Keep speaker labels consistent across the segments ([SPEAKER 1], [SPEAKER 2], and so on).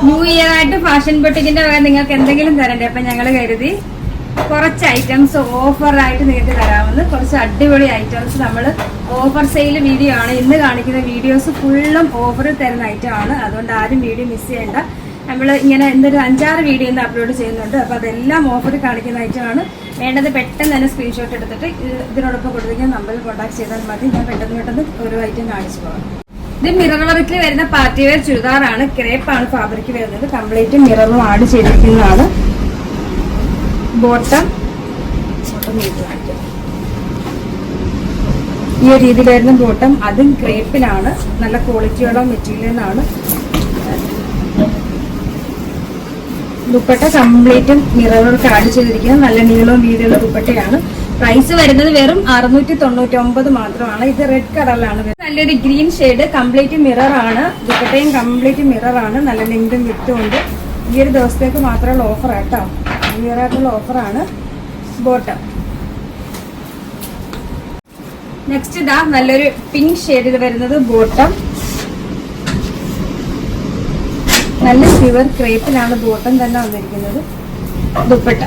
[SPEAKER 1] New year ആയിട്ട് fashion ബൊട്ടിക്കിന്റെ വക നിങ്ങൾക്ക് എന്തെങ്കിലും തരണ്ടേ? അപ്പൊ ഞങ്ങള് കരുതി കുറച്ച് ഐറ്റംസ് ഓഫറായിട്ട് നിങ്ങൾക്ക് തരാമെന്ന്. കുറച്ച് അടിപൊളി ഐറ്റംസ് നമ്മൾ ഓഫർ സെയിൽ വീഡിയോ ആണ് ഇന്ന് കാണിക്കുന്ന. വീഡിയോസ് ഫുള്ളും ഓഫറിൽ തരുന്ന ഐറ്റം ആണ്. അതുകൊണ്ട് ആരും വീഡിയോ മിസ് ചെയ്യേണ്ട. നമ്മൾ ഇങ്ങനെ എന്തൊരു 5-6 വീഡിയോ ഇന്ന് അപ്ലോഡ് ചെയ്യുന്നുണ്ട്. അപ്പോൾ അതെല്ലാം ഓഫറിൽ കാണിക്കുന്ന ഐറ്റം ആണ്. വേണ്ടത് പെട്ടെന്ന് തന്നെ സ്ക്രീൻഷോട്ട് എടുത്തിട്ട് ഇതിനോടൊപ്പം കൊടുത്തിരിക്കുന്ന നമ്പറിൽ കോൺടാക്ട് ചെയ്താൽ മതി. ഞാൻ പെട്ടെന്ന് ഓരോ ഐറ്റം കാണിച്ചു പോകാം. ഇത് മിറർ വർക്കിൽ വരുന്ന പാർട്ടി വെയർ ചുരിദാറാണ്. ക്രേപ്പാണ് ഫാബ്രിക് വരുന്നത്. കംപ്ലീറ്റ് മിററും ആഡ് ചെയ്തിരിക്കുന്നതാണ്. ബോട്ടം ഈ ഒരു രീതിയിൽ വരുന്ന ബോട്ടം, അതും ക്രേപ്പിലാണ്. നല്ല ക്വാളിറ്റിയുള്ള മെറ്റീരിയലാണ്. ദുപ്പട്ട കംപ്ലീറ്റും മിറർ വർക്ക് ആഡ് ചെയ്തിരിക്കുന്നത്. നല്ല നീളവും വീതിയുള്ള ദുപ്പട്ടയാണ്. പ്രൈസ് വരുന്നത് വെറും 699 മാത്രമാണ്. ഇത് റെഡ് കളറിലാണ്. നല്ലൊരു ഗ്രീൻ ഷെയ്ഡ്, കംപ്ലീറ്റ് മിറർ ആണ്. ദുപ്പട്ടയും കംപ്ലീറ്റ് മിറർ ആണ്. നല്ല ലെങ്തും വിട്ടും ഉണ്ട്. ഈ ഒരു ദിവസത്തേക്ക് മാത്രമുള്ള ഓഫർ ആട്ടോ. ക്ലിയറായിട്ടുള്ള ഓഫറാണ്. ബോട്ടം നെക്സ്റ്റ് ഇതാ നല്ലൊരു പിങ്ക് ഷെയ്ഡിൽ വരുന്നത് ബോട്ടം. നല്ല പ്യുവർ ക്രേപ്പിലാണ് ബോട്ടം തന്നെ വന്നിരിക്കുന്നത്. ദുപ്പട്ട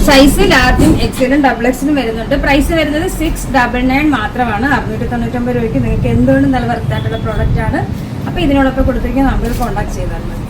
[SPEAKER 1] സൈസ് ലാർജും എക്സലും ഡബിൾ എക്സലും വരുന്നുണ്ട്. പ്രൈസ് വരുന്നത് 699 മാത്രമാണ്. 699 രൂപയ്ക്ക് നിങ്ങൾക്ക് എന്തുകൊണ്ടും നല്ല വർത്തായിട്ടുള്ള പ്രോഡക്റ്റ് ആണ്. അപ്പൊ ഇതിനോടൊപ്പം കൊടുത്തിരിക്കുന്ന നമ്പറിൽ കോൺടാക്ട് ചെയ്താൽ മതി.